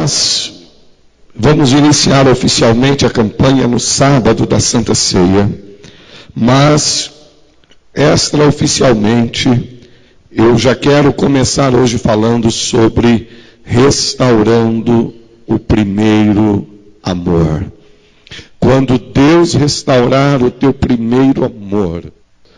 Nós vamos iniciar oficialmente a campanha no sábado da Santa Ceia, mas extraoficialmente eu já quero começar hoje falando sobre restaurando o primeiro amor. Quando Deus restaurar o teu primeiro amor,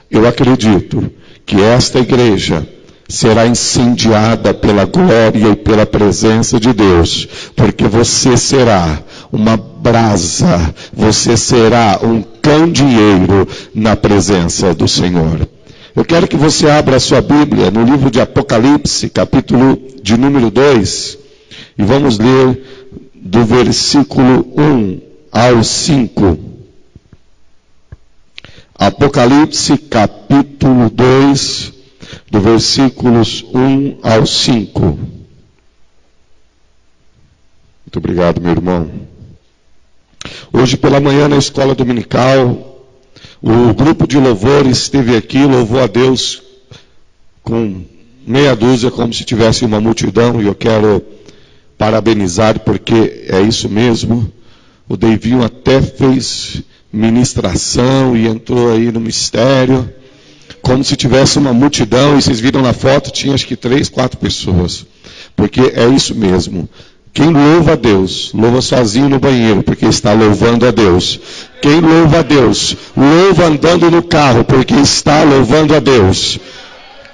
eu acredito que esta igreja será incendiada pela glória e pela presença de Deus, porque você será uma brasa, você será um candeeiro na presença do Senhor. Eu quero que você abra a sua Bíblia no livro de Apocalipse, capítulo de número 2, e vamos ler do versículo 1 ao 5. Apocalipse, capítulo 2, do versículos 1 ao 5. Muito obrigado, meu irmão. Hoje pela manhã na escola dominical, o grupo de louvor esteve aqui, louvou a Deus com meia dúzia, como se tivesse uma multidão, e eu quero parabenizar, porque é isso mesmo. O Deivinho até fez ministração e entrou aí no mistério, como se tivesse uma multidão, e vocês viram na foto, tinha acho que 3, 4 pessoas, porque é isso mesmo. Quem louva a Deus, louva sozinho no banheiro, porque está louvando a Deus. Quem louva a Deus, louva andando no carro, porque está louvando a Deus.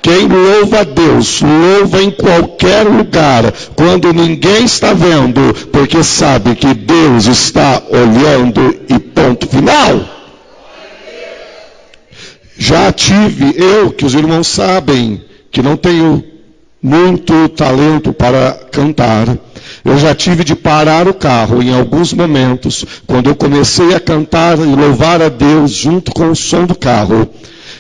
Quem louva a Deus, louva em qualquer lugar, quando ninguém está vendo, porque sabe que Deus está olhando e ponto final. Já tive, que os irmãos sabem, que não tenho muito talento para cantar. Eu já tive de parar o carro em alguns momentos, quando eu comecei a cantar e louvar a Deus junto com o som do carro.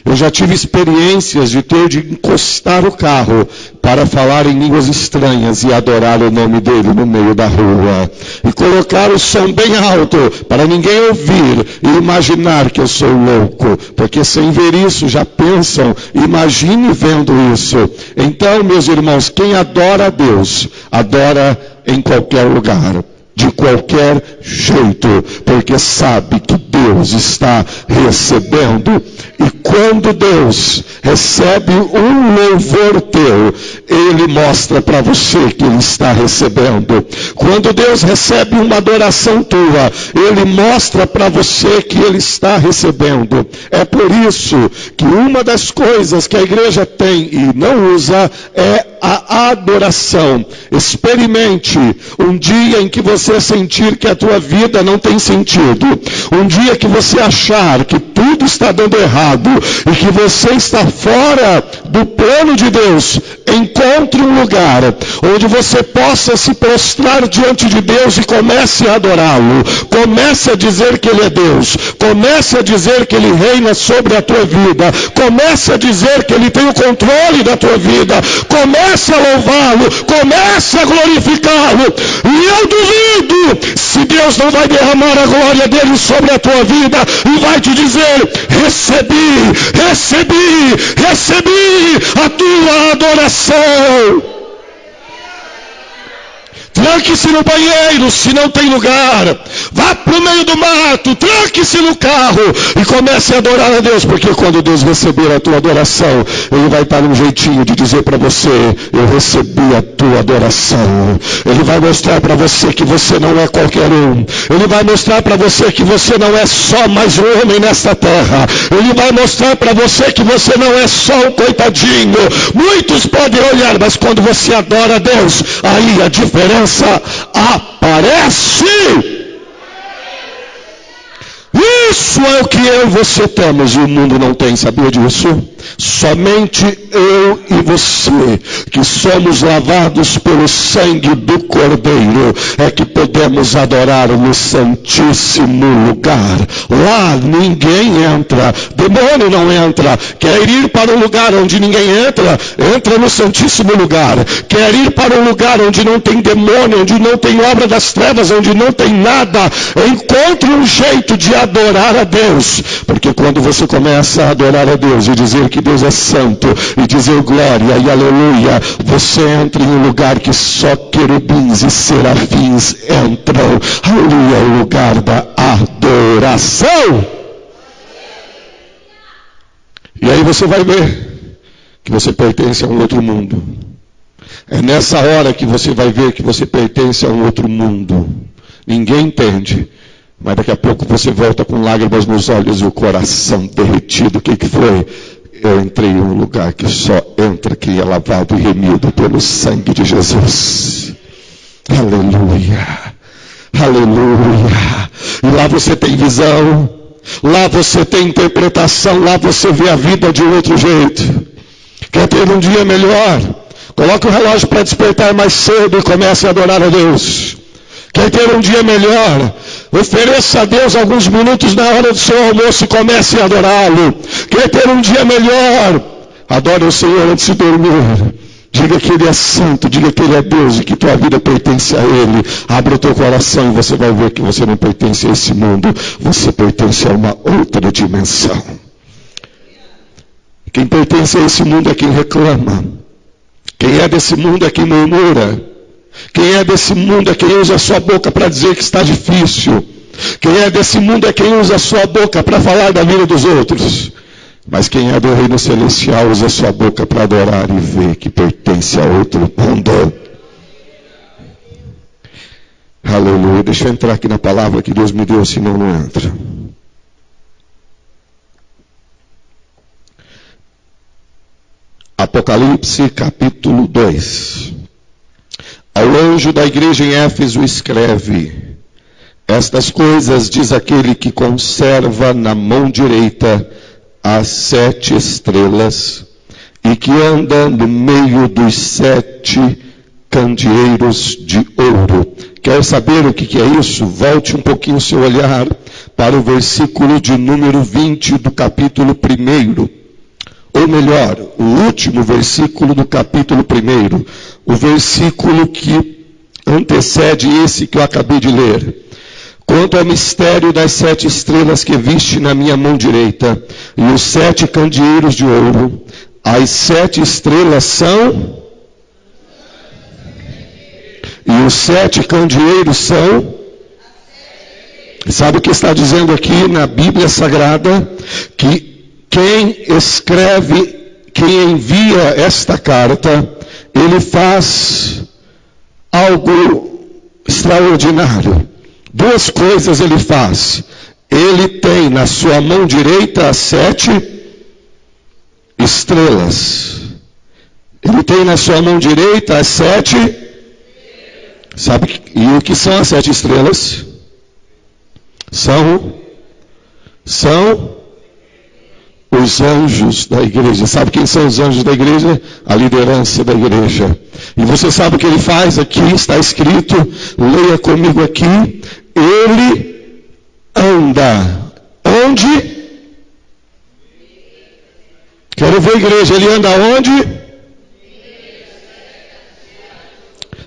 Eu já tive experiências de ter de encostar o carro para falar em línguas estranhas e adorar o nome dele no meio da rua. E colocar o som bem alto para ninguém ouvir e imaginar que eu sou louco. Porque sem ver isso já pensam, imagine vendo isso. Então, meus irmãos, quem adora a Deus, adora em qualquer lugar, de qualquer jeito, porque sabe que Deus está recebendo. E quando Deus recebe um louvor teu, Ele mostra para você que Ele está recebendo. Quando Deus recebe uma adoração tua, Ele mostra para você que Ele está recebendo. É por isso que uma das coisas que a igreja tem e não usa é a adoração. Experimente um dia em que você sentir que a tua vida não tem sentido, um dia que você achar que tudo está dando errado e que você está fora do plano de Deus, encontre um lugar onde você possa se prostrar diante de Deus e comece a adorá-lo. Comece a dizer que Ele é Deus. Comece a dizer que Ele reina sobre a tua vida. Comece a dizer que Ele tem o controle da tua vida. Comece a louvá-lo. Comece a glorificá-lo. E eu duvido se Deus não vai derramar a glória dele sobre a tua vida e vai te dizer: recebi a tua adoração. Tranque-se no banheiro se não tem lugar. Vá para o meio do mato, tranque-se no carro e comece a adorar a Deus, porque quando Deus receber a tua adoração, Ele vai dar um jeitinho de dizer para você: eu recebi a tua adoração. Ele vai mostrar para você que você não é qualquer um. Ele vai mostrar para você que você não é só mais um homem nesta terra. Ele vai mostrar para você que você não é só um coitadinho. Muitos podem olhar, mas quando você adora a Deus, aí a diferença aparece. Isso é o que eu e você temos e o mundo não tem, sabia disso? Somente eu e você, que somos lavados pelo sangue do Cordeiro, é que podemos adorar no Santíssimo Lugar. Lá ninguém entra, demônio não entra. Quer ir para um lugar onde ninguém entra? Entra no Santíssimo Lugar. Quer ir para um lugar onde não tem demônio, onde não tem obra das trevas, onde não tem nada? Encontre um jeito de adorar adorar a Deus, porque quando você começa a adorar a Deus e dizer que Deus é santo, e dizer glória e aleluia, você entra em um lugar que só querubins e serafins entram. Aleluia, é o lugar da adoração. E aí você vai ver que você pertence a um outro mundo. É nessa hora que você vai ver que você pertence a um outro mundo. Ninguém entende, mas daqui a pouco você volta com lágrimas nos olhos e o coração derretido. O que foi? Eu entrei em um lugar que só entra quem é lavado e remido pelo sangue de Jesus. Aleluia, aleluia. E lá você tem visão, lá você tem interpretação, lá você vê a vida de outro jeito. Quer ter um dia melhor? Coloque o relógio para despertar mais cedo e comece a adorar a Deus. Quer ter um dia melhor? Ofereça a Deus alguns minutos na hora do seu almoço e comece a adorá-lo. Quer ter um dia melhor? Adore o Senhor antes de dormir. Diga que Ele é santo, diga que Ele é Deus e que tua vida pertence a Ele. Abra o teu coração e você vai ver que você não pertence a esse mundo. Você pertence a uma outra dimensão. Quem pertence a esse mundo é quem reclama. Quem é desse mundo é quem murmura. Quem é desse mundo é quem usa a sua boca para dizer que está difícil. Quem é desse mundo é quem usa a sua boca para falar da vida dos outros. Mas quem é do reino celestial usa a sua boca para adorar e ver que pertence a outro mundo. Aleluia. Deixa eu entrar aqui na palavra que Deus me deu, senão não entra. Apocalipse capítulo 2. Ao anjo da igreja em Éfeso escreve: estas coisas diz aquele que conserva na mão direita as 7 estrelas e que anda no meio dos 7 candeeiros de ouro. Quer saber o que é isso? Volte um pouquinho o seu olhar para o versículo de número 20 do capítulo 1. Ou melhor, o último versículo do capítulo 1, o versículo que antecede esse que eu acabei de ler. Quanto ao mistério das 7 estrelas que viste na minha mão direita, e os 7 candeeiros de ouro, as 7 estrelas são, e os 7 candeeiros são, sabe o que está dizendo aqui na Bíblia Sagrada? Que quem escreve, quem envia esta carta, ele faz algo extraordinário. 2 coisas ele faz. Ele tem na sua mão direita as 7 estrelas. Ele tem na sua mão direita as 7. Sabe, e o que são as 7 estrelas? São os anjos da igreja. Sabe quem são os anjos da igreja? A liderança da igreja. E você sabe o que ele faz aqui? Está escrito, leia comigo aqui. Ele anda. Onde? Quero ver a igreja. Ele anda onde?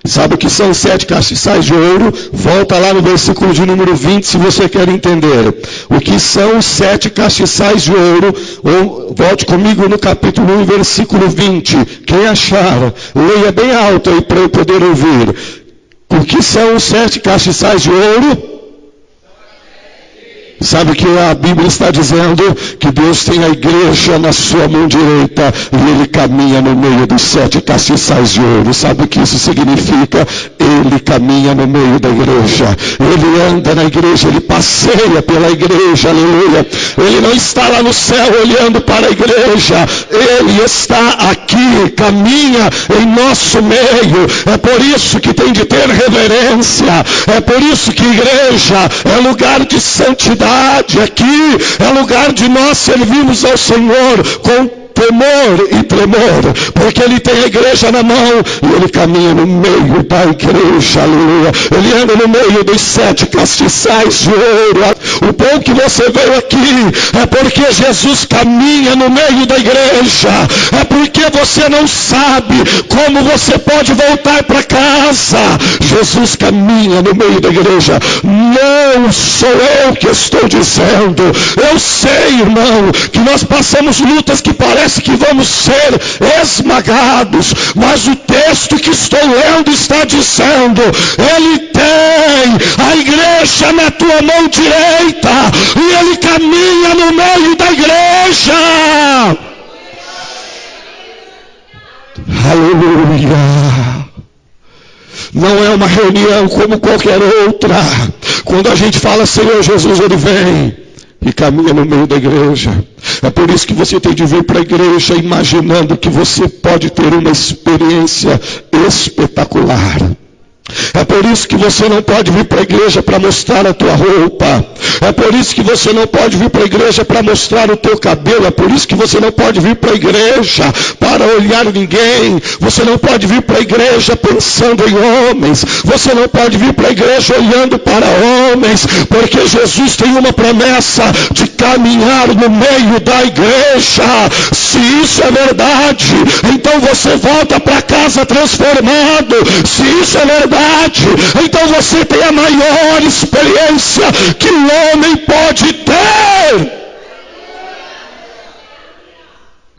Sabe o que são 7 castiçais de ouro? Volta lá no versículo de número 20, se você quer entender. O que são os 7 castiçais de ouro? Ou, volte comigo no capítulo 1, versículo 20. Quem achar, leia bem alto aí para eu poder ouvir. O que são os 7 castiçais de ouro? Sabe que a Bíblia está dizendo que Deus tem a igreja na sua mão direita e Ele caminha no meio dos 7 castiçais de ouro. Sabe o que isso significa? Ele caminha no meio da igreja. Ele anda na igreja, Ele passeia pela igreja, aleluia. Ele não está lá no céu olhando para a igreja. Ele está aqui, caminha em nosso meio. É por isso que tem de ter reverência. É por isso que igreja é lugar de santidade. Aqui é lugar de nós servirmos ao Senhor com temor e tremor, porque ele tem a igreja na mão e ele caminha no meio da igreja, aleluia. Ele anda no meio dos 7 castiçais de ouro. O bom que você veio aqui é porque Jesus caminha no meio da igreja, é porque você não sabe como você pode voltar para casa. Jesus caminha no meio da igreja. Não sou eu que estou dizendo. Eu sei, irmão, que nós passamos lutas que parece que vamos ser esmagados, mas o texto que estou lendo está dizendo: ele tem a igreja na tua mão direita e ele caminha no meio da igreja. Aleluia. Não é uma reunião como qualquer outra. Quando a gente fala Senhor Jesus, ele vem e caminha no meio da igreja. É por isso que você tem de vir para a igreja imaginando que você pode ter uma experiência espetacular. É por isso que você não pode vir para a igreja para mostrar a tua roupa. É por isso que você não pode vir para a igreja para mostrar o teu cabelo. É por isso que você não pode vir para a igreja para olhar ninguém. Você não pode vir para a igreja pensando em homens. Você não pode vir para a igreja olhando para homens. Porque Jesus tem uma promessa de caminhar no meio da igreja. Se isso é verdade, então você volta para casa transformado. Se isso é verdade, então você tem a maior experiência que o homem pode ter.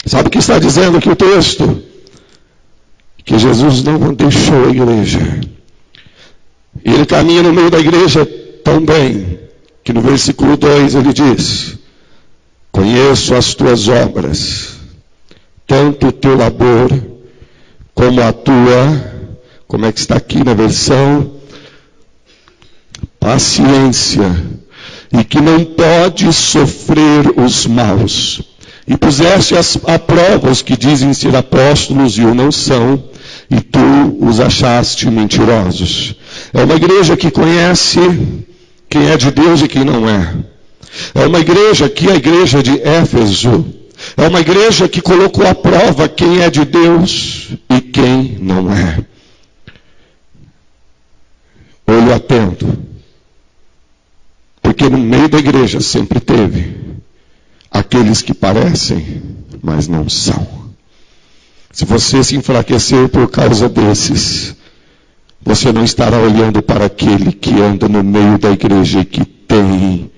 Sabe o que está dizendo aqui o texto? Que Jesus não deixou a igreja. E ele caminha no meio da igreja tão bem, que no versículo 2 ele diz: conheço as tuas obras, tanto o teu labor como a tua, como é que está aqui na versão? Paciência, e que não pode sofrer os maus. E puseste a prova os que dizem ser apóstolos e o não são, e tu os achaste mentirosos. É uma igreja que conhece quem é de Deus e quem não é. É uma igreja que é a igreja de Éfeso. É uma igreja que colocou à prova quem é de Deus e quem não é. Olho atento, porque no meio da igreja sempre teve aqueles que parecem, mas não são. Se você se enfraquecer por causa desses, você não estará olhando para aquele que anda no meio da igreja e que tem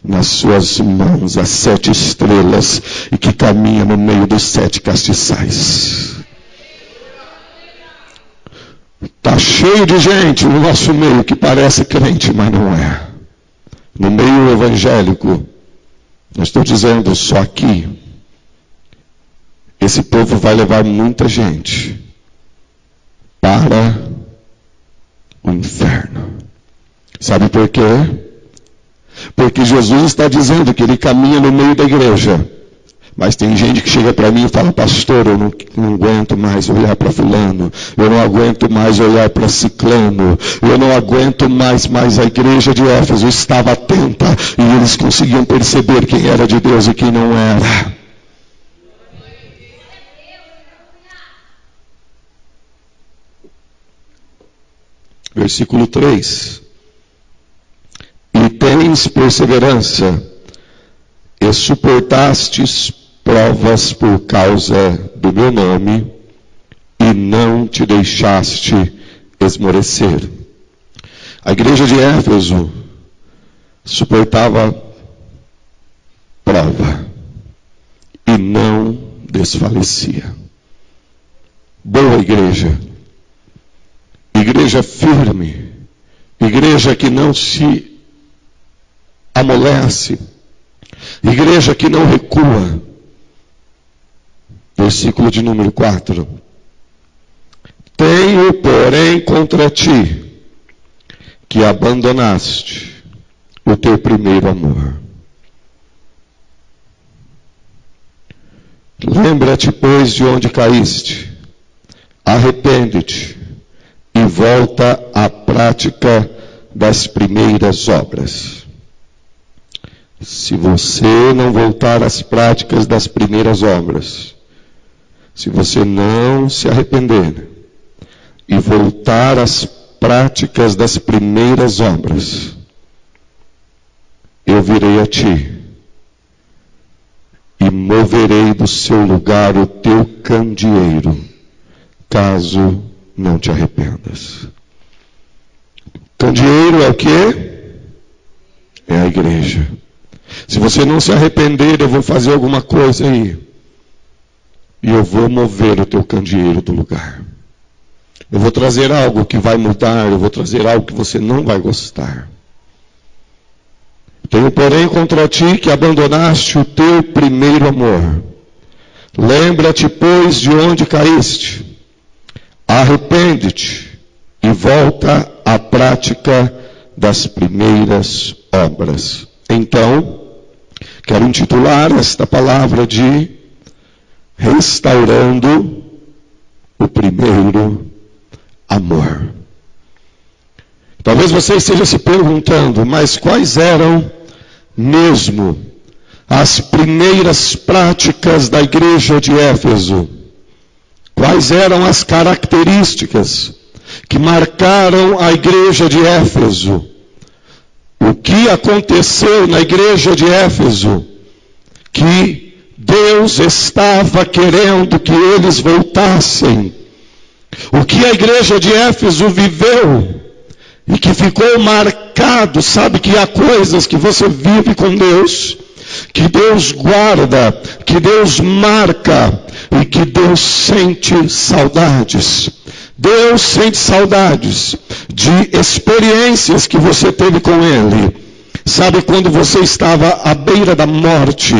nas suas mãos as 7 estrelas e que caminha no meio dos 7 castiçais. Está cheio de gente no nosso meio que parece crente, mas não é. No meio evangélico, não estou dizendo só aqui, esse povo vai levar muita gente para o inferno. Sabe por quê? Porque Jesus está dizendo que ele caminha no meio da igreja. Mas tem gente que chega para mim e fala: pastor, eu não aguento mais olhar para fulano, eu não aguento mais olhar para ciclano, eu não aguento mais a igreja de Éfeso estava atenta e eles conseguiam perceber quem era de Deus e quem não era. Versículo 3. E tens perseverança, e suportastes provas por causa do meu nome, e não te deixaste esmorecer. A igreja de Éfeso suportava prova e não desfalecia. Boa igreja, igreja firme, igreja que não se amolece, igreja que não recua. Versículo de número 4. Tenho, porém, contra ti, que abandonaste o teu primeiro amor. Lembra-te, pois, de onde caíste, arrepende-te e volta à prática das primeiras obras. Se você não voltar às práticas das primeiras obras, Se você não se arrepender e voltar às práticas das primeiras obras, eu virei a ti e moverei do seu lugar o teu candeeiro, caso não te arrependas. Candeeiro é o quê? É a igreja. Se você não se arrepender, eu vou fazer alguma coisa aí. E eu vou mover o teu candeeiro do lugar. Eu vou trazer algo que vai mudar, eu vou trazer algo que você não vai gostar. Tenho, porém, contra ti que abandonaste o teu primeiro amor. Lembra-te, pois, de onde caíste. Arrepende-te e volta à prática das primeiras obras. Então, quero intitular esta palavra de restaurando o primeiro amor. Talvez você esteja se perguntando, mas quais eram mesmo as primeiras práticas da igreja de Éfeso? Quais eram as características que marcaram a igreja de Éfeso? O que aconteceu na igreja de Éfeso que Deus estava querendo que eles voltassem? O que a igreja de Éfeso viveu e que ficou marcado? Sabe que há coisas que você vive com Deus, que Deus guarda, que Deus marca e que Deus sente saudades. Deus sente saudades de experiências que você teve com Ele. Sabe quando você estava à beira da morte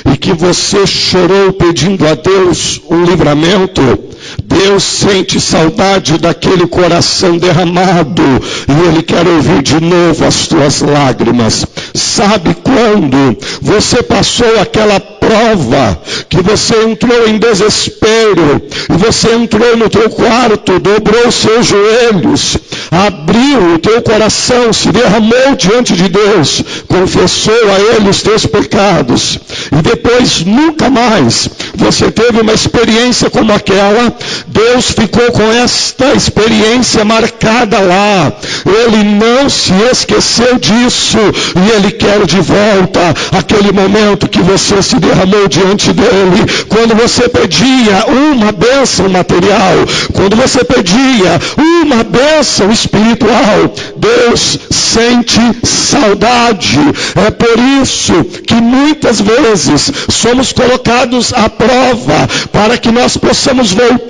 e que você chorou pedindo a Deus um livramento? Deus sente saudade daquele coração derramado e Ele quer ouvir de novo as tuas lágrimas. Sabe quando você passou aquela prova, que você entrou em desespero, e você entrou no teu quarto, dobrou os seus joelhos, abriu o teu coração, se derramou diante de Deus, confessou a Ele os teus pecados, e depois nunca mais você teve uma experiência como aquela? Deus ficou com esta experiência marcada lá. Ele não se esqueceu disso e Ele quer de volta aquele momento que você se derramou diante dele, quando você pedia uma bênção material, quando você pedia uma bênção espiritual. Deus sente saudade. É por isso que muitas vezes somos colocados à prova, para que nós possamos voltar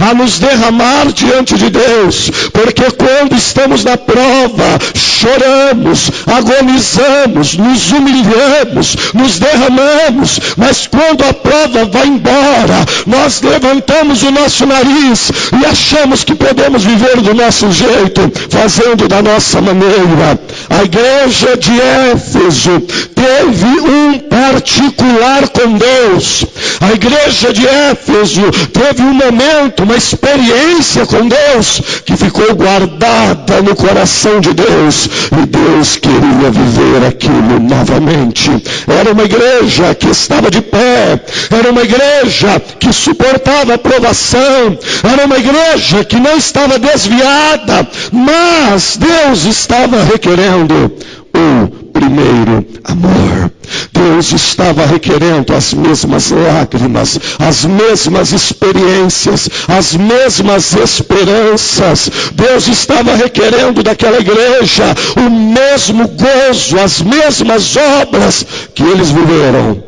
a nos derramar diante de Deus, porque quando estamos na prova, choramos, agonizamos, nos humilhamos, nos derramamos, mas quando a prova vai embora, nós levantamos o nosso nariz e achamos que podemos viver do nosso jeito, fazendo da nossa maneira. A igreja de Éfeso teve um particular com Deus. A igreja de Éfeso teve um momento, uma experiência com Deus, que ficou guardada no coração de Deus, e Deus queria viver aquilo novamente. Era uma igreja que estava de pé, era uma igreja que suportava a provação, era uma igreja que não estava desviada, mas Deus estava requerendo o primeiro amor. Deus estava requerendo as mesmas lágrimas, as mesmas experiências, as mesmas esperanças. Deus estava requerendo daquela igreja o mesmo gozo, as mesmas obras que eles viveram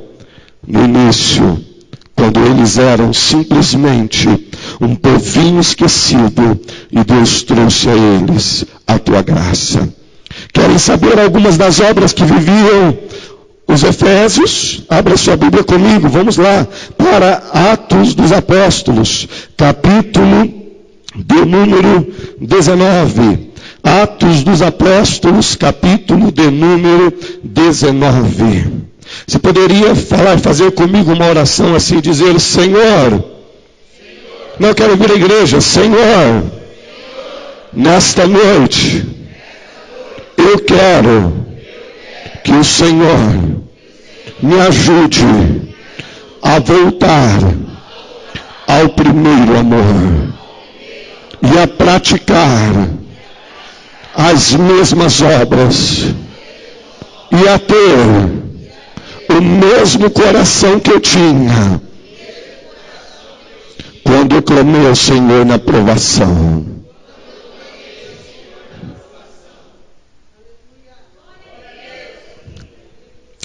no início, quando eles eram simplesmente um povinho esquecido e Deus trouxe a eles a tua graça. Querem saber algumas das obras que viviam os Efésios? Abra sua Bíblia comigo, vamos lá, para Atos dos Apóstolos, capítulo de número 19. Atos dos Apóstolos, capítulo de número 19. Você poderia fazer comigo uma oração assim, dizer: Senhor, não, eu quero vir à igreja, Senhor, nesta noite, eu quero que o Senhor me ajude a voltar ao primeiro amor e a praticar as mesmas obras e a ter o mesmo coração que eu tinha quando eu clamei ao Senhor na provação.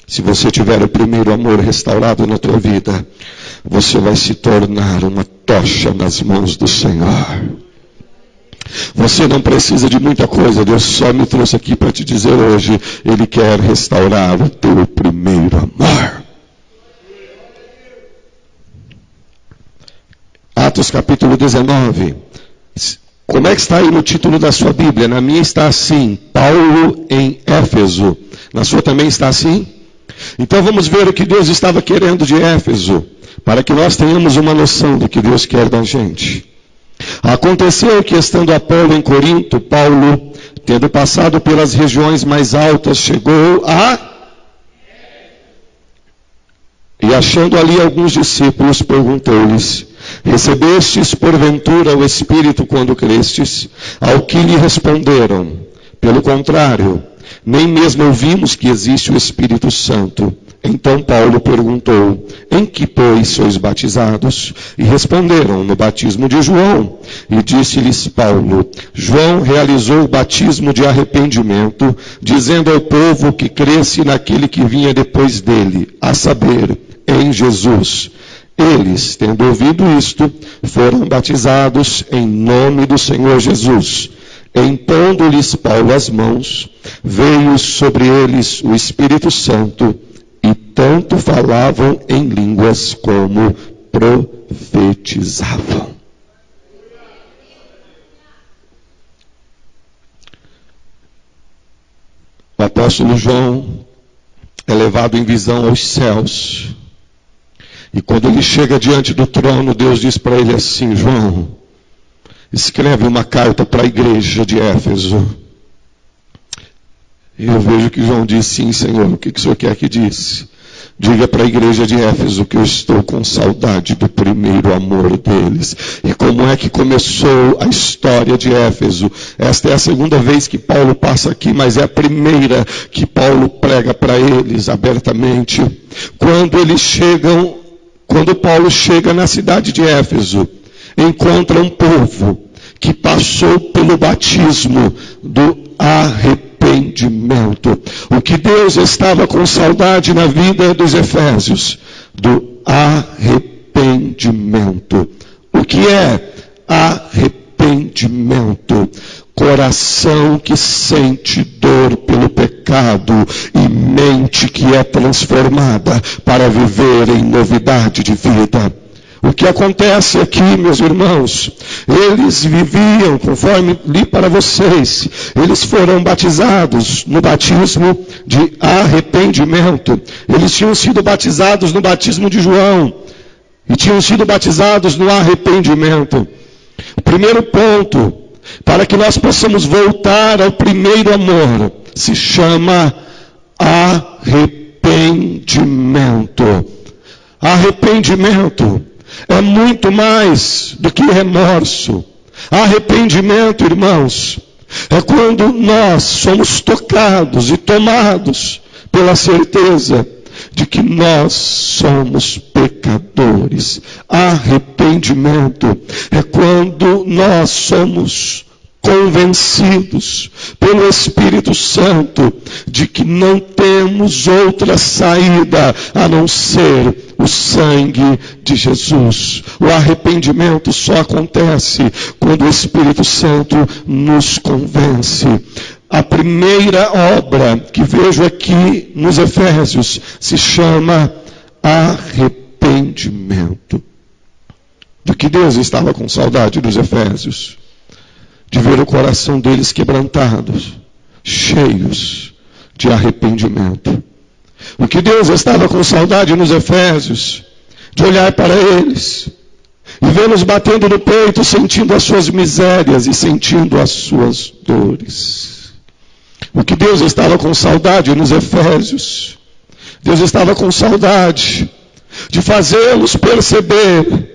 Se você tiver o primeiro amor restaurado na tua vida, você vai se tornar uma tocha nas mãos do Senhor. Você não precisa de muita coisa, Deus só me trouxe aqui para te dizer hoje, Ele quer restaurar o teu primeiro amor. Atos capítulo 19. Como é que está aí no título da sua Bíblia? Na minha está assim, Paulo em Éfeso. Na sua também está assim? Então vamos ver o que Deus estava querendo de Éfeso, para que nós tenhamos uma noção do que Deus quer da gente. Aconteceu que, estando Apolo em Corinto, Paulo, tendo passado pelas regiões mais altas, chegou e achando ali alguns discípulos, perguntou-lhes: recebestes porventura o Espírito quando crestes? Ao que lhe responderam: pelo contrário, nem mesmo ouvimos que existe o Espírito Santo. Então Paulo perguntou: em que, pois, sois batizados? E responderam: no batismo de João. E disse-lhes Paulo: João realizou o batismo de arrependimento, dizendo ao povo que cresce naquele que vinha depois dele, a saber, em Jesus. Eles, tendo ouvido isto, foram batizados em nome do Senhor Jesus. Impondo-lhes Paulo as mãos, veio sobre eles o Espírito Santo, e tanto falavam em línguas como profetizavam. O apóstolo João é levado em visão aos céus. E quando ele chega diante do trono, Deus diz para ele assim: João, escreve uma carta para a igreja de Éfeso. E eu vejo que João diz: sim, Senhor, o que o Senhor quer que diz? Diga para a igreja de Éfeso que eu estou com saudade do primeiro amor deles. E como é que começou a história de Éfeso? Esta é a segunda vez que Paulo passa aqui, mas é a primeira que Paulo prega para eles abertamente. Quando Paulo chega na cidade de Éfeso, encontra um povo que passou pelo batismo do arrependimento. O que Deus estava com saudade na vida dos efésios? Do arrependimento. O que é arrependimento? Coração que sente dor pelo pecado e mente que é transformada para viver em novidade de vida. O que acontece aqui, meus irmãos, eles viviam, conforme li para vocês, eles foram batizados no batismo de arrependimento. Eles tinham sido batizados no batismo de João e tinham sido batizados no arrependimento. O primeiro ponto, para que nós possamos voltar ao primeiro amor, se chama arrependimento. Arrependimento é muito mais do que remorso. Arrependimento, irmãos, é quando nós somos tocados e tomados pela certeza de que nós somos pecadores. Arrependimento é quando nós somos convencidos pelo Espírito Santo de que não temos outra saída a não ser o sangue de Jesus. O arrependimento só acontece quando o Espírito Santo nos convence. A primeira obra que vejo aqui nos Efésios se chama arrependimento. Do que Deus estava com saudade dos Efésios? De ver o coração deles quebrantados, cheios de arrependimento. O que Deus estava com saudade nos Efésios? De olhar para eles e vê-los batendo no peito, sentindo as suas misérias e sentindo as suas dores. O que Deus estava com saudade nos Efésios? Deus estava com saudade de fazê-los perceber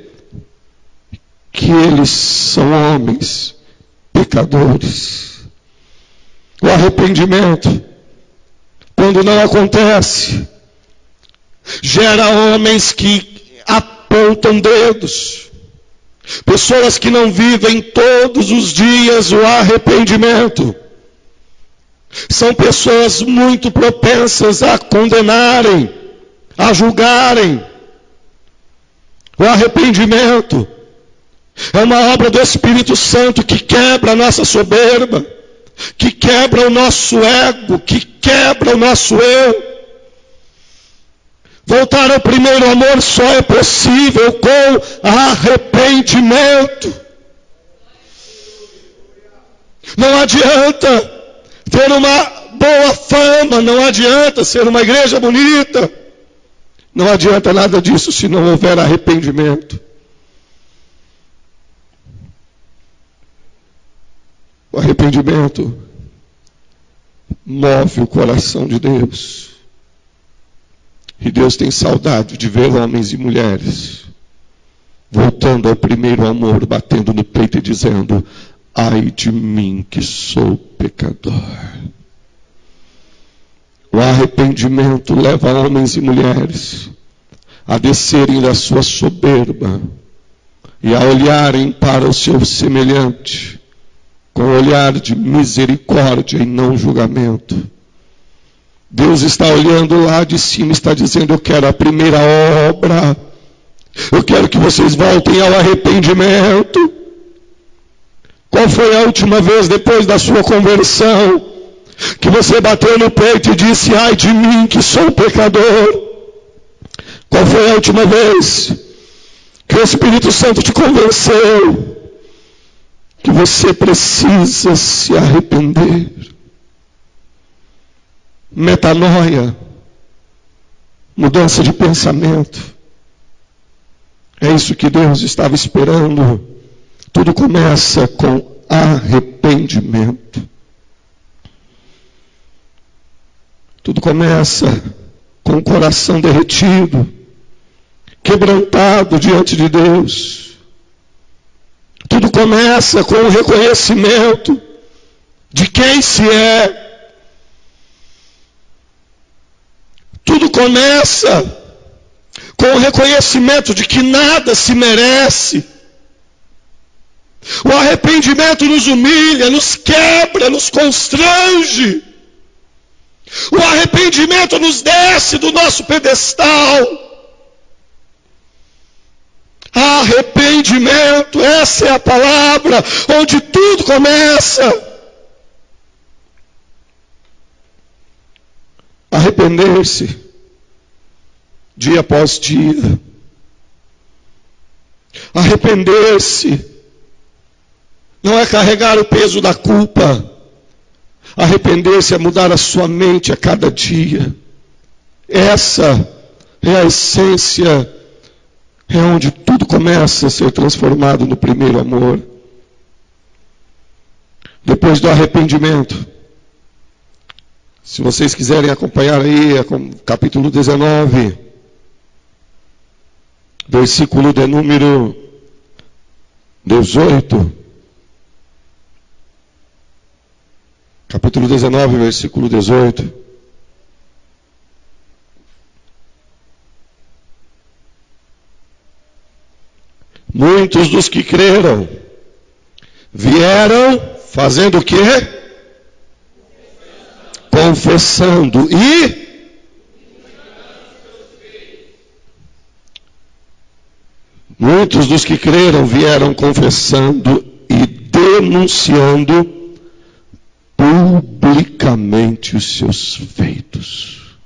que eles são homens pecadores. O arrependimento, quando não acontece, gera homens que apontam dedos, pessoas que não vivem todos os dias o arrependimento. São pessoas muito propensas a condenarem, a julgarem. O arrependimento é uma obra do Espírito Santo que quebra a nossa soberba, que quebra o nosso ego, que quebra o nosso eu. Voltar ao primeiro amor só é possível com arrependimento. Não adianta ter uma boa fama, não adianta ser uma igreja bonita, não adianta nada disso se não houver arrependimento. O arrependimento move o coração de Deus. E Deus tem saudade de ver homens e mulheres voltando ao primeiro amor, batendo no peito e dizendo: ai de mim que sou pecador. O arrependimento leva homens e mulheres a descerem da sua soberba e a olharem para o seu semelhante com olhar de misericórdia e não julgamento. Deus está olhando lá de cima e está dizendo: eu quero a primeira obra. Eu quero que vocês voltem ao arrependimento. Qual foi a última vez depois da sua conversão que você bateu no peito e disse: ai de mim que sou pecador? Qual foi a última vez que o Espírito Santo te convenceu que você precisa se arrepender? Metanoia, mudança de pensamento. É isso que Deus estava esperando. Tudo começa com arrependimento. Tudo começa com o coração derretido, quebrantado diante de Deus. Tudo começa com o reconhecimento de quem se é. Tudo começa com o reconhecimento de que nada se merece. O arrependimento nos humilha, nos quebra, nos constrange. O arrependimento nos desce do nosso pedestal. Arrependimento, essa é a palavra onde tudo começa. Arrepender-se, dia após dia. Arrepender-se não é carregar o peso da culpa. Arrepender-se é mudar a sua mente a cada dia. Essa é a essência, é onde tudo começa a ser transformado no primeiro amor. Depois do arrependimento, se vocês quiserem acompanhar aí, capítulo 19, versículo de número 18. Capítulo 19, versículo 18. Muitos dos que creram vieram fazendo o quê? Confessando e muitos dos que creram vieram confessando e denunciando publicamente os seus feitos.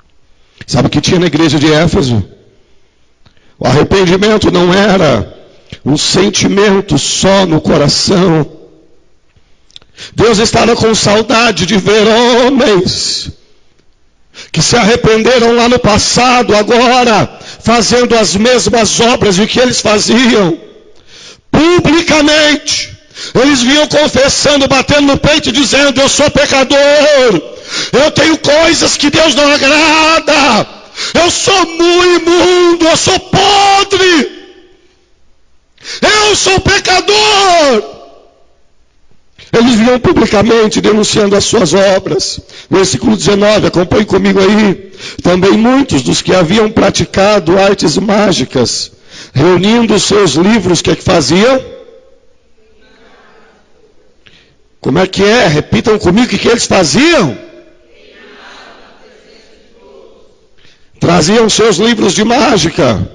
Sabe o que tinha na igreja de Éfeso? O arrependimento não era um sentimento só no coração. Deus estava com saudade de ver homens que se arrependeram lá no passado, agora fazendo as mesmas obras de que eles faziam, publicamente. Eles vinham confessando, batendo no peito e dizendo: eu sou pecador, eu tenho coisas que Deus não agrada, eu sou muito imundo, eu sou podre. Eu sou pecador! Eles vinham publicamente denunciando as suas obras. Versículo 19, acompanhe comigo aí. Também muitos dos que haviam praticado artes mágicas, reunindo os seus livros, o que é que faziam? Como é que é? Repitam comigo o que eles faziam? Traziam seus livros de mágica.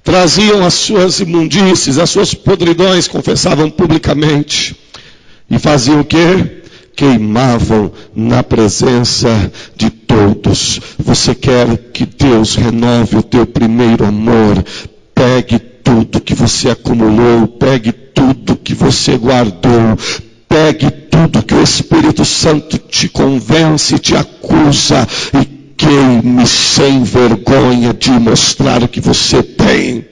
Traziam as suas imundícies, as suas podridões, confessavam publicamente. E faziam o quê? Queimavam na presença de todos. Você quer que Deus renove o teu primeiro amor? Pegue tudo que você acumulou, pegue tudo que você guardou, pegue tudo que o Espírito Santo te convence, te acusa e queime sem vergonha de mostrar o que você tem.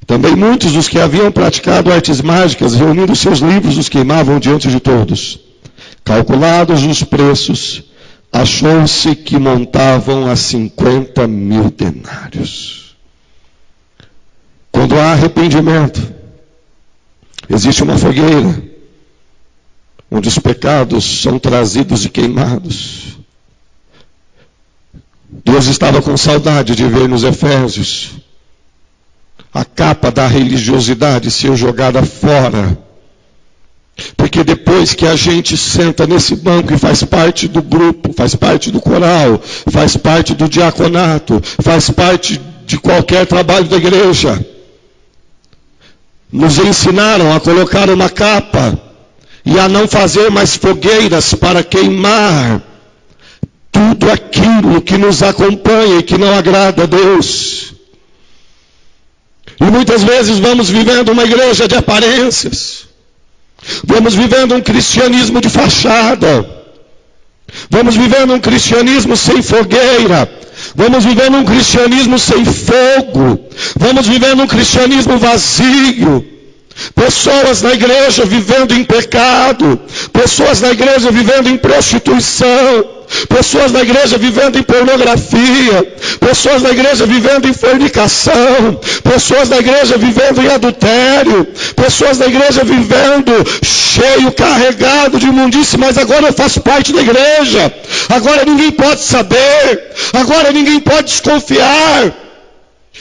Também muitos dos que haviam praticado artes mágicas, reunindo seus livros, os queimavam diante de todos. Calculados os preços, achou-se que montavam a 50.000 denários. Quando há arrependimento, existe uma fogueira, onde os pecados são trazidos e queimados. Deus estava com saudade de ver nos Efésios a capa da religiosidade ser jogada fora. Porque depois que a gente senta nesse banco e faz parte do grupo, faz parte do coral, faz parte do diaconato, faz parte de qualquer trabalho da igreja, nos ensinaram a colocar uma capa e a não fazer mais fogueiras para queimar tudo aquilo que nos acompanha e que não agrada a Deus. E muitas vezes vamos vivendo uma igreja de aparências. Vamos vivendo um cristianismo de fachada. Vamos vivendo um cristianismo sem fogueira. Vamos vivendo um cristianismo sem fogo. Vamos vivendo um cristianismo vazio. Pessoas na igreja vivendo em pecado. Pessoas na igreja vivendo em prostituição. Pessoas na igreja vivendo em pornografia. Pessoas na igreja vivendo em fornicação. Pessoas na igreja vivendo em adultério. Pessoas na igreja vivendo cheio, carregado de imundície. Mas agora eu faço parte da igreja. Agora ninguém pode saber. Agora ninguém pode desconfiar.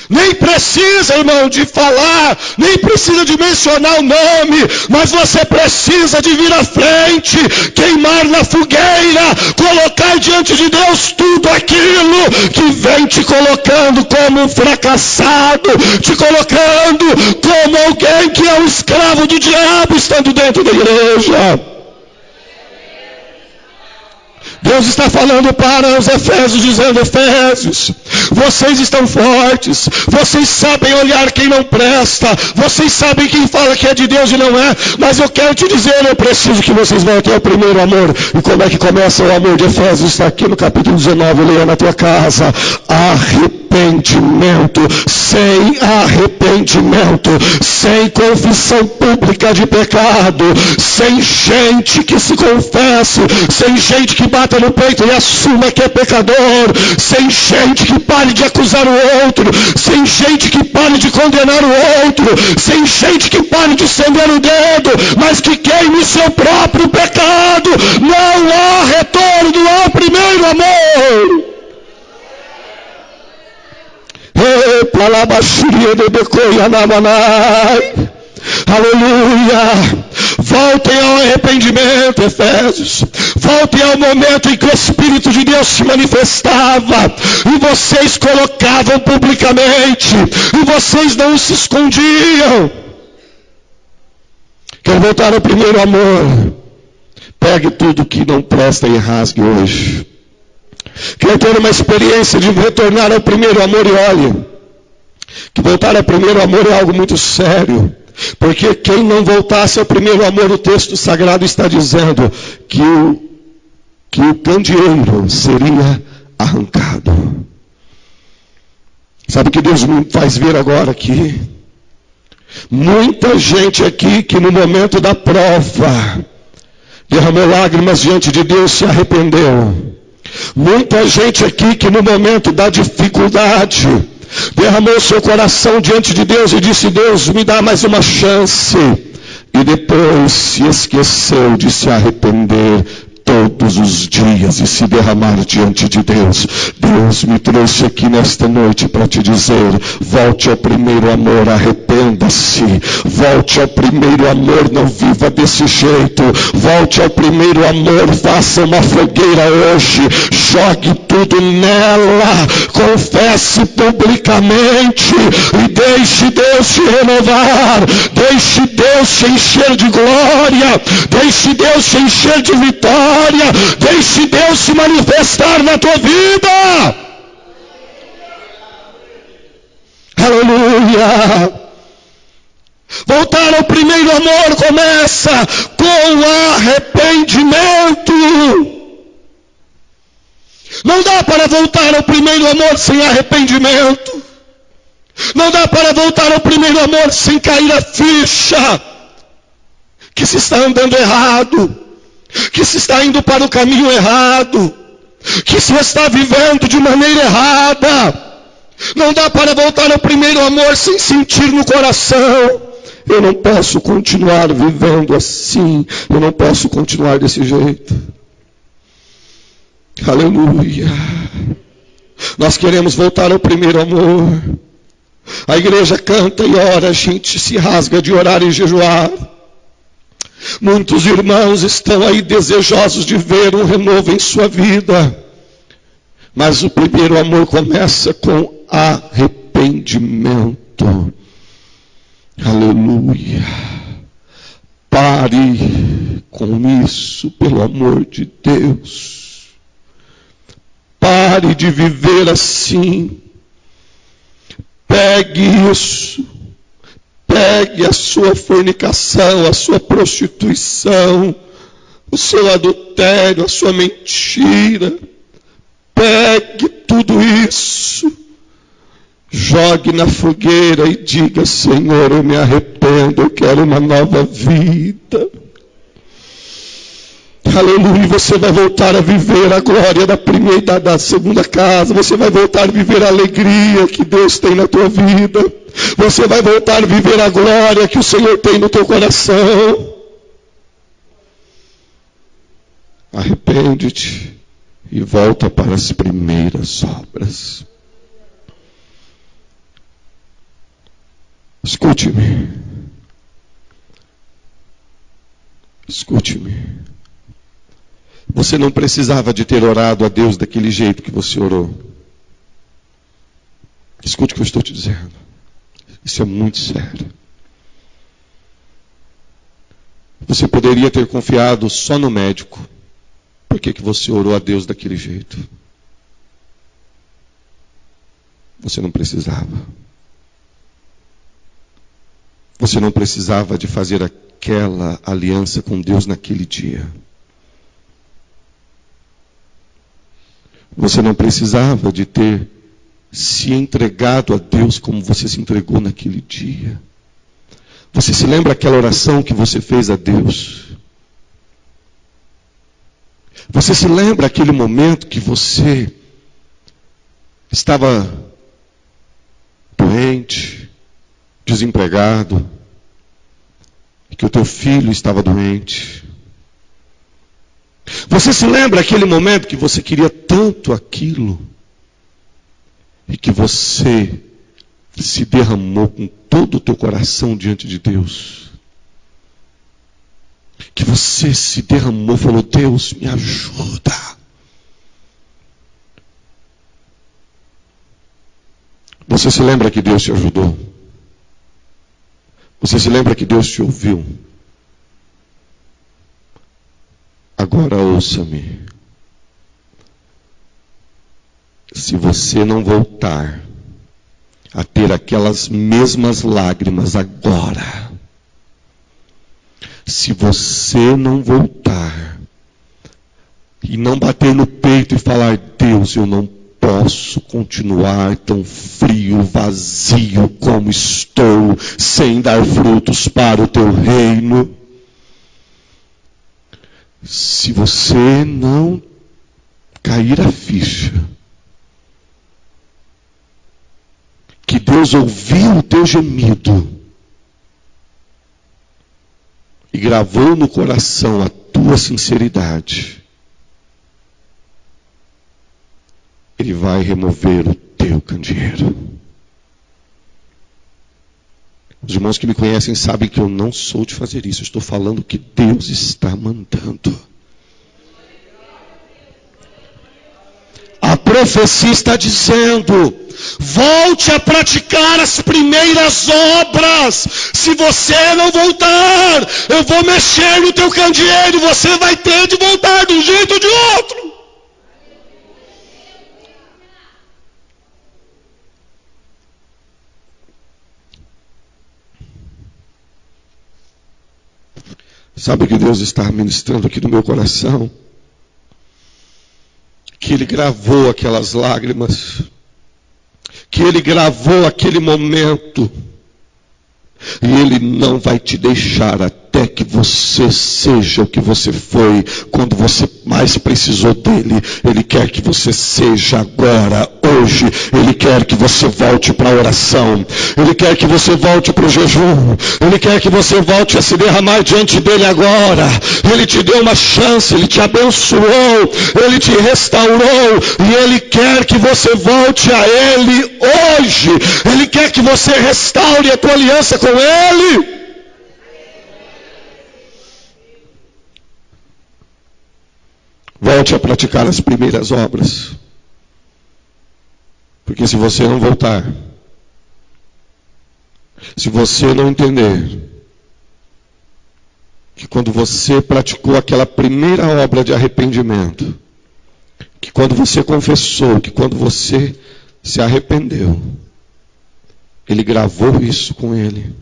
Nem precisa, irmão, de falar, nem precisa de mencionar o nome, mas você precisa de vir à frente, queimar na fogueira, colocar diante de Deus tudo aquilo que vem te colocando como um fracassado, te colocando como alguém que é um escravo do diabo estando dentro da igreja. Deus está falando para os Efésios, dizendo: Efésios, vocês estão fortes, vocês sabem olhar quem não presta, vocês sabem quem fala que é de Deus e não é, mas eu quero te dizer, eu preciso que vocês voltem ao primeiro amor. E como é que começa o amor de Efésios? Está aqui no capítulo 19, leia na tua casa. Arrependimento. Sem arrependimento, sem confissão pública de pecado, sem gente que se confesse, sem gente que bata no peito e assuma que é pecador, sem gente que pare de acusar o outro, sem gente que pare de condenar o outro, sem gente que pare de estender o dedo, mas que queime o seu próprio pecado, não há retorno ao primeiro amor. Aleluia. Voltem ao arrependimento, Efésios. Voltem ao momento em que o Espírito de Deus se manifestava e vocês colocavam publicamente e vocês não se escondiam. Quero voltar ao primeiro amor. Pegue tudo que não presta e rasgue hoje. Quero ter uma experiência de retornar ao primeiro amor e olhe, que voltar ao primeiro amor é algo muito sério. Porque quem não voltasse ao primeiro amor, o texto sagrado está dizendo que o candeeiro seria arrancado. Sabe o que Deus me faz ver agora aqui? Muita gente aqui que no momento da prova derramou lágrimas diante de Deus, se arrependeu. Muita gente aqui que no momento da dificuldade derramou seu coração diante de Deus e disse: Deus, me dá mais uma chance. E depois se esqueceu de se arrepender todos os dias e se derramar diante de Deus. Deus me trouxe aqui nesta noite para te dizer: volte ao primeiro amor, arrependa-se. Volte ao primeiro amor, não viva desse jeito. Volte ao primeiro amor, faça uma fogueira hoje, jogue tudo nela, confesse publicamente e deixe Deus te renovar, deixe Deus te encher de glória, deixe Deus te encher de vitória, deixe Deus se manifestar na tua vida. Aleluia. Voltar ao primeiro amor começa com arrependimento. Não dá para voltar ao primeiro amor sem arrependimento. Não dá para voltar ao primeiro amor sem cair a ficha que se está andando errado, que se está indo para o caminho errado, que se está vivendo de maneira errada. Não dá para voltar ao primeiro amor sem sentir no coração: eu não posso continuar vivendo assim, eu não posso continuar desse jeito. Aleluia. Nós queremos voltar ao primeiro amor. A igreja canta e ora, a gente se rasga de orar e jejuar. Muitos irmãos estão aí desejosos de ver um renovo em sua vida. Mas o primeiro amor começa com arrependimento. Aleluia. Pare com isso, pelo amor de Deus. Pare de viver assim. Pegue isso. Pegue a sua fornicação, a sua prostituição, o seu adultério, a sua mentira. Pegue tudo isso. Jogue na fogueira e diga: Senhor, eu me arrependo, eu quero uma nova vida. Aleluia. Você vai voltar a viver a glória da primeira e da segunda casa. Você vai voltar a viver a alegria que Deus tem na tua vida. Você vai voltar a viver a glória que o Senhor tem no teu coração. Arrepende-te e volta para as primeiras obras. Escute-me. Escute-me. Você não precisava de ter orado a Deus daquele jeito que você orou. Escute o que eu estou te dizendo. Isso é muito sério. Você poderia ter confiado só no médico. Por que você orou a Deus daquele jeito? Você não precisava. Você não precisava de fazer aquela aliança com Deus naquele dia. Você não precisava de ter se entregado a Deus como você se entregou naquele dia. Você se lembra aquela oração que você fez a Deus? Você se lembra aquele momento que você estava doente, desempregado, e que o teu filho estava doente? Você se lembra aquele momento que você queria tanto aquilo e que você se derramou com todo o teu coração diante de Deus? Que você se derramou e falou: Deus, me ajuda. Você se lembra que Deus te ajudou? Você se lembra que Deus te ouviu? Agora ouça-me. Se você não voltar a ter aquelas mesmas lágrimas agora, se você não voltar e não bater no peito e falar: Deus, eu não posso continuar tão frio, vazio como estou, sem dar frutos para o teu reino. Se você não cair a ficha, Deus ouviu o teu gemido e gravou no coração a tua sinceridade, Ele vai remover o teu candeeiro. Os irmãos que me conhecem sabem que eu não sou de fazer isso. Eu estou falando que Deus está mandando. A profecia está dizendo: volte a praticar as primeiras obras. Se você não voltar, eu vou mexer no teu candeeiro e você vai ter de voltar de um jeito ou de outro. Sabe o que Deus está ministrando aqui no meu coração? Que Ele gravou aquelas lágrimas, que Ele gravou aquele momento, e Ele não vai te deixar até que você seja o que você foi quando você mais precisou dEle. Ele quer que você seja agora, hoje. Ele quer que você volte para a oração. Ele quer que você volte para o jejum. Ele quer que você volte a se derramar diante dEle agora. Ele te deu uma chance, Ele te abençoou, Ele te restaurou, e Ele quer que você volte a Ele hoje. Ele quer que você restaure a tua aliança com Ele. Volte a praticar as primeiras obras. Porque se você não voltar, se você não entender que quando você praticou aquela primeira obra de arrependimento, que quando você confessou, que quando você se arrependeu, Ele gravou isso com Ele.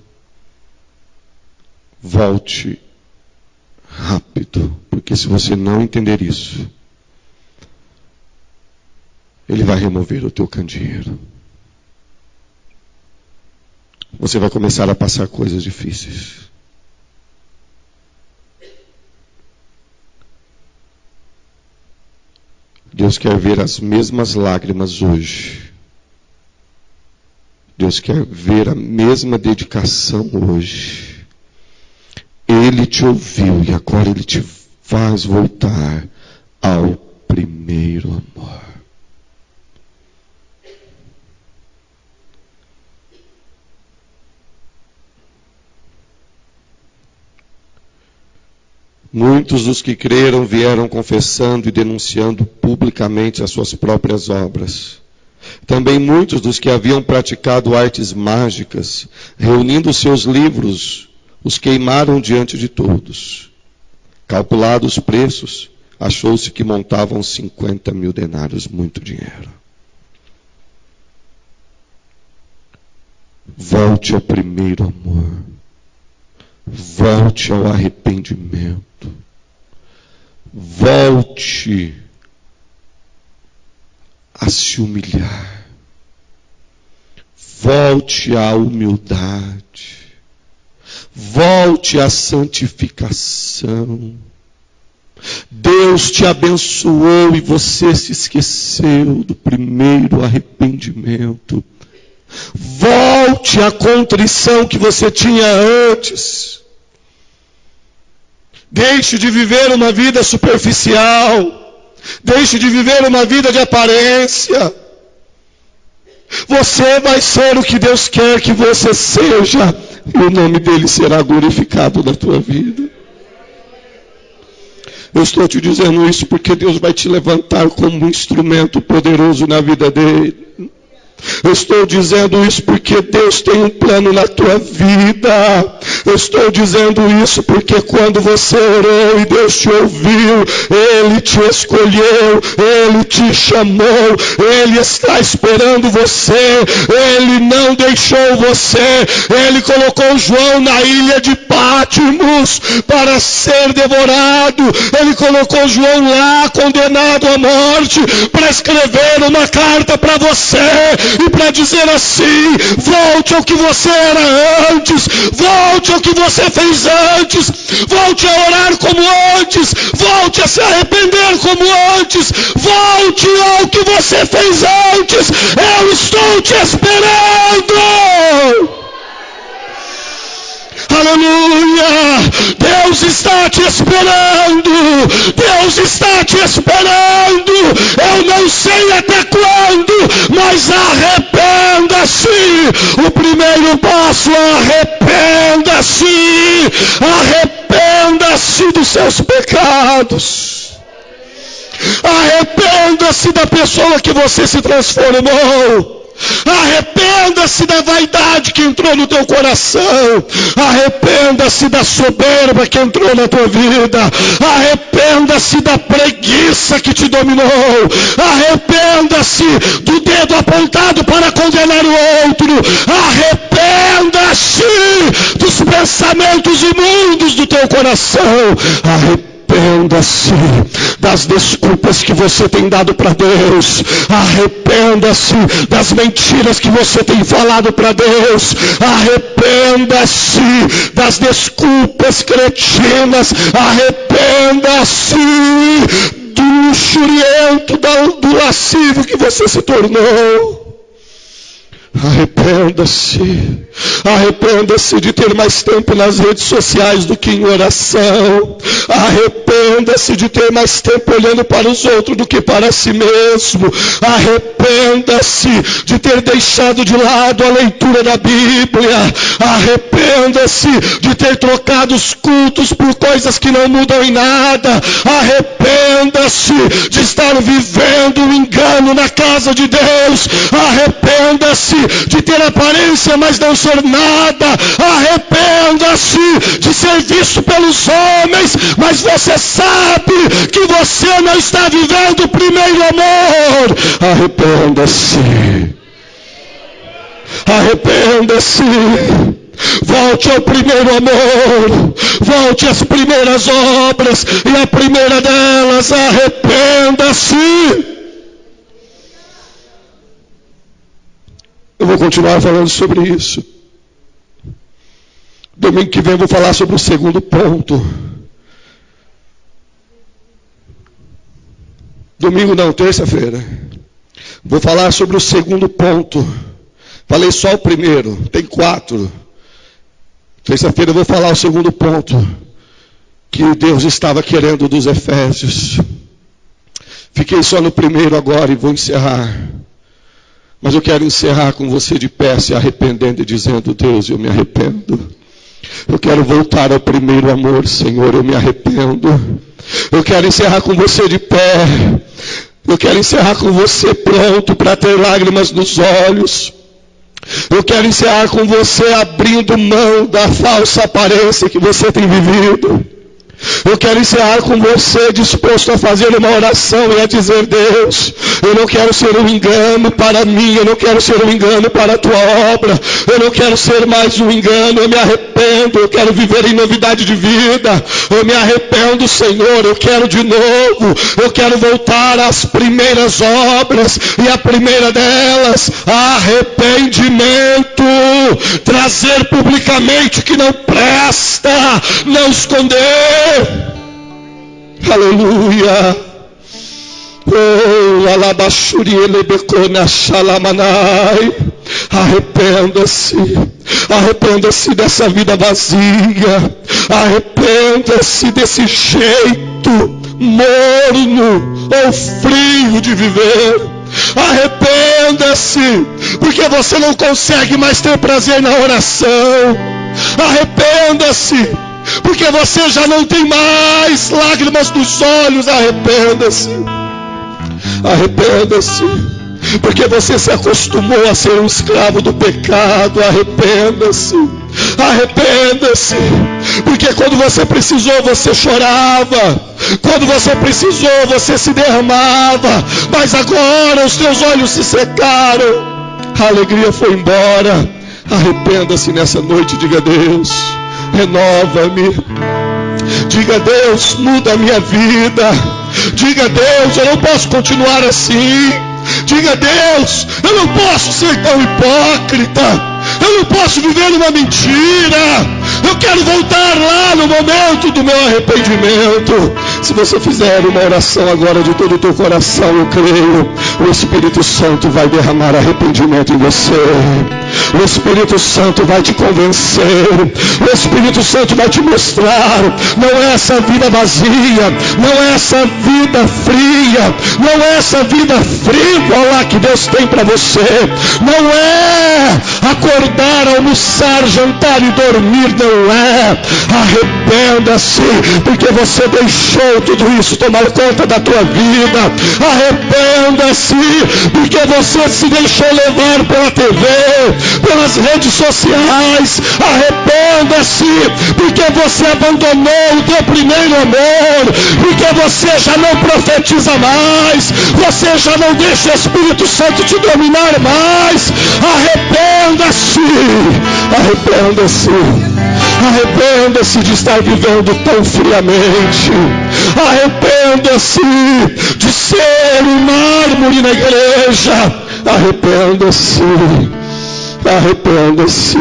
Volte rápido, porque se você não entender isso, Ele vai remover o teu candeeiro. Você vai começar a passar coisas difíceis. Deus quer ver as mesmas lágrimas hoje. Deus quer ver a mesma dedicação hoje. Ele te ouviu e agora Ele te faz voltar ao primeiro amor. Muitos dos que creram vieram confessando e denunciando publicamente as suas próprias obras. Também muitos dos que haviam praticado artes mágicas, reunindo seus livros, os queimaram diante de todos. Calculados os preços, achou-se que montavam 50.000 denários, muito dinheiro. Volte ao primeiro amor. Volte ao arrependimento. Volte a se humilhar. Volte à humildade. Volte à santificação. Deus te abençoou e você se esqueceu do primeiro arrependimento. Volte à contrição que você tinha antes. Deixe de viver uma vida superficial. Deixe de viver uma vida de aparência. Você vai ser o que Deus quer que você seja. E o nome dele será glorificado na tua vida. Eu estou te dizendo isso porque Deus vai te levantar como um instrumento poderoso na vida dele. Eu estou dizendo isso porque Deus tem um plano na tua vida. Eu estou dizendo isso porque quando você orou e Deus te ouviu, Ele te escolheu, Ele te chamou, Ele está esperando você, Ele não deixou você, Ele colocou João na ilha de Patmos para ser devorado, Ele colocou João lá condenado à morte para escrever uma carta para você. e para dizer assim: volte ao que você era antes, volte ao que você fez antes, volte a orar como antes, volte a se arrepender como antes, volte ao que você fez antes. Eu estou te esperando. Aleluia! Deus está te esperando. Deus está te esperando. Eu não sei até quando, mas arrependa-se. O primeiro passo, arrependa-se. Arrependa-se dos seus pecados. Arrependa-se da pessoa que você se transformou. Arrependa-se da vaidade que entrou no teu coração. Arrependa-se da soberba que entrou na tua vida. Arrependa-se da preguiça que te dominou. Arrependa-se do dedo apontado para condenar o outro. Arrependa-se dos pensamentos imundos do teu coração. Arrependa-se das desculpas que você tem dado para Deus. Arrependa-se das mentiras que você tem falado para Deus. Arrependa-se das desculpas cretinas. Arrependa-se do luxuriento, do lascivo que você se tornou. Arrependa-se. Arrependa-se de ter mais tempo nas redes sociais do que em oração. Arrependa-se de ter mais tempo olhando para os outros do que para si mesmo. Arrependa-se de ter deixado de lado a leitura da Bíblia. Arrependa-se de ter trocado os cultos por coisas que não mudam em nada. Arrependa-se de estar vivendo um engano na casa de Deus. Arrependa-se de ter aparência, mas não ser nada. Arrependa-se de ser visto pelos homens, mas você sabe que você não está vivendo o primeiro amor. Arrependa-se. Arrependa-se. Volte ao primeiro amor. Volte às primeiras obras. E a primeira delas, arrependa-se. Eu vou continuar falando sobre isso. Domingo que vem eu vou falar sobre o segundo ponto. Domingo não, terça-feira. Vou falar sobre o segundo ponto. Falei só o primeiro, tem 4. Terça-feira eu vou falar o segundo ponto que Deus estava querendo dos Efésios. Fiquei só no primeiro agora e vou encerrar. Mas eu quero encerrar com você de pé, se arrependendo e dizendo: Deus, eu me arrependo. Eu quero voltar ao primeiro amor, Senhor, eu me arrependo. Eu quero encerrar com você de pé. Eu quero encerrar com você pronto para ter lágrimas nos olhos. Eu quero encerrar com você abrindo mão da falsa aparência que você tem vivido. Eu quero encerrar com você disposto a fazer uma oração e a dizer: Deus, eu não quero ser um engano para mim, eu não quero ser um engano para a tua obra, eu não quero ser mais um engano, eu me arrependo, eu quero viver em novidade de vida, eu me arrependo, Senhor, eu quero de novo, eu quero voltar às primeiras obras, e a primeira delas, arrependimento, trazer publicamente o que não presta, não esconder. Aleluia. Oh, alabashuri elebekona shalamanai. Arrependa-se. Arrependa-se dessa vida vazia. Arrependa-se desse jeito morno ou frio de viver. Arrependa-se, porque você não consegue mais ter prazer na oração. Arrependa-se, porque você já não tem mais lágrimas nos olhos. Arrependa-se. Arrependa-se, porque você se acostumou a ser um escravo do pecado. Arrependa-se. Arrependa-se, porque quando você precisou, você chorava. Quando você precisou, você se derramava. Mas agora os teus olhos se secaram, a alegria foi embora. Arrependa-se nessa noite, diga: Deus, renova-me. Diga: Deus, muda a minha vida. Diga: Deus, eu não posso continuar assim. Diga a Deus: eu não posso ser tão hipócrita. Eu não posso viver numa mentira. Eu quero voltar lá no momento do meu arrependimento. Se você fizer uma oração agora de todo o teu coração, eu creio, o Espírito Santo vai derramar arrependimento em você. O Espírito Santo vai te convencer. O Espírito Santo vai te mostrar. Não é essa vida vazia, não é essa vida fria, não é essa vida frívola que Deus tem para você. Não é acordar, almoçar, jantar e dormir, não é. Arrependa-se, porque você deixou tudo isso tomar conta da tua vida. Arrependa-se, porque você se deixou levar pela TV, pelas redes sociais. Arrependa-se, porque você abandonou o teu primeiro amor, porque você já não profetiza mais, você já não deixa o Espírito Santo te dominar mais. Arrependa-se, arrependa-se, arrependa-se de estar vivendo tão friamente. Arrependa-se de ser um mármore na igreja. Arrependa-se, arrependa-se.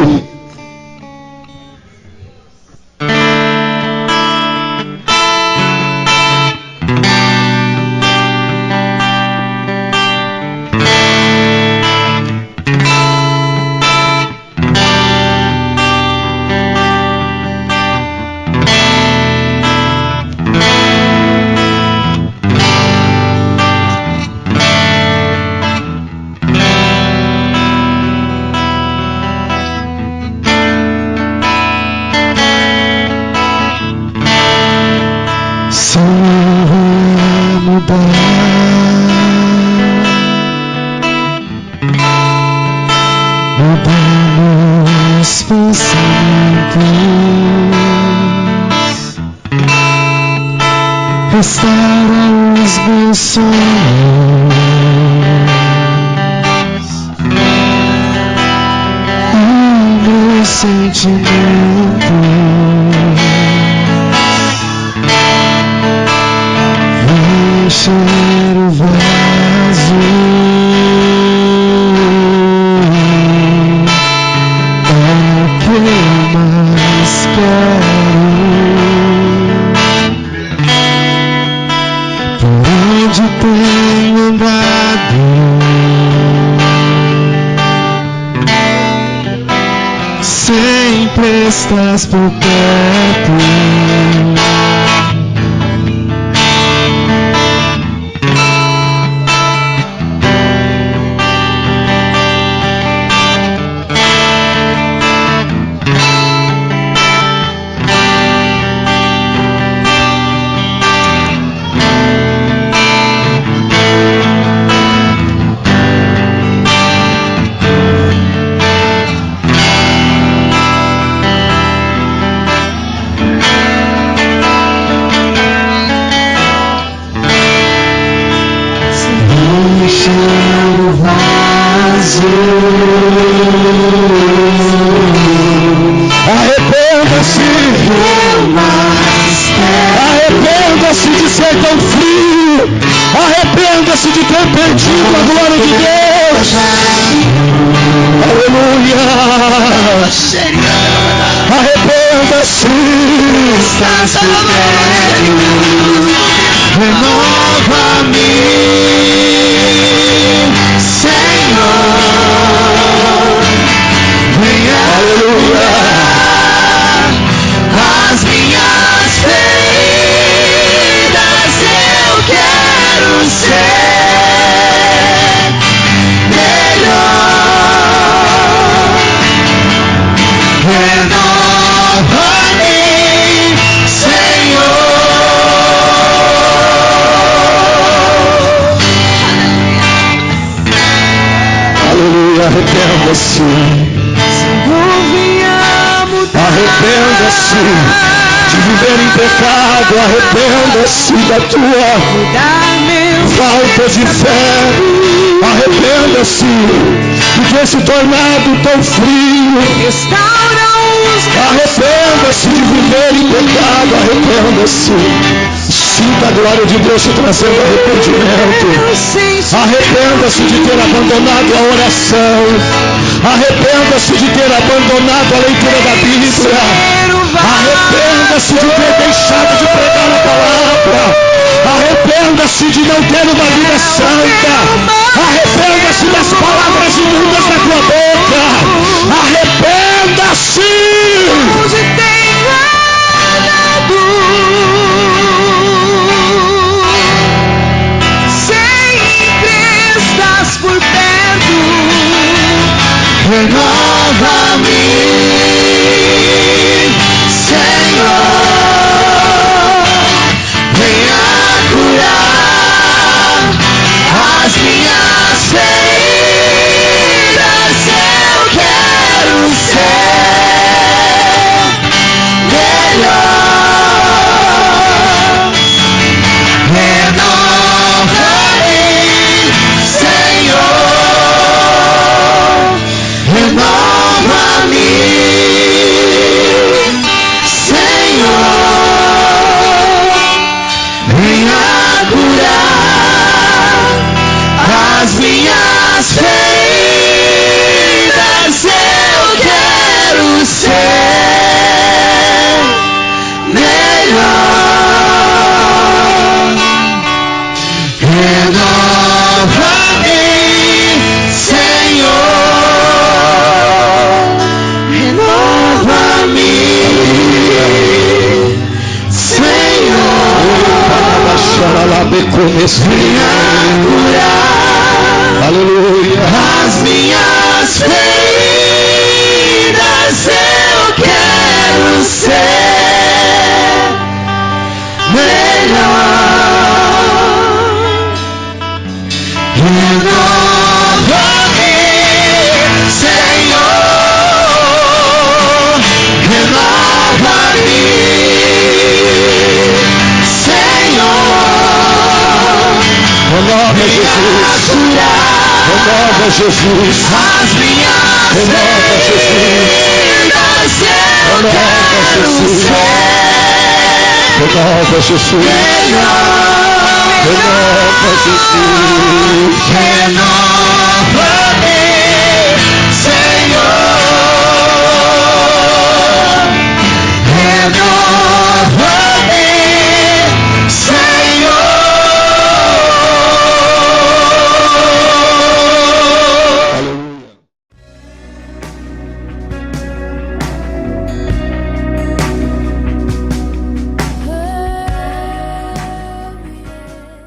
Restaura os meus sonhos, os meus sentimentos. Encher o vaso é o que eu mais quero. Onde tenho andado, sempre estás por perto. Arrependa-se de ser tão frio. Arrependa-se de ter perdido a glória de Deus. Aleluia. Arrependa-se. Renova-me, Senhor. Venha, aleluia, as minhas feridas. Eu quero ser melhor. Renova-me, Senhor. Aleluia. Arrependa-se. Arrependa-se de viver em pecado. Arrependa-se da tua falta de fé. Arrependa-se de ter se tornado tão frio. Arrependa-se de viver em pecado. Arrependa-se. Sinta a glória de Deus te trazendo arrependimento. Arrependa-se de ter abandonado a oração. Arrependa-se de ter abandonado a leitura da Bíblia. Arrependa-se de ter deixado de pregar a palavra. Arrependa-se de não ter uma vida santa. Arrependa-se das palavras imundas da tua boca. Arrependa-se. Onde tem andado, sempre estás por perto. Renova-me, Senhor. Venha curar as minhas feridas. Eu quero ser melhor. Renova-me, Senhor. Renova-me, Senhor. Venha curar as minhas feridas. Eu quero ser melhor. Renova-me, Senhor. Renova-me, Senhor. Venha curar, Aleluia. as minhas feridas. Eu quero ser melhor. Renova-me, Senhor. Renova-me, Senhor. Renova, Jesus. Renova, Jesus. As minhas Renova, Jesus. feridas. Eu Renova, quero Jesus. ser Renova, Jesus. melhor. Renova, Jesus. Renova.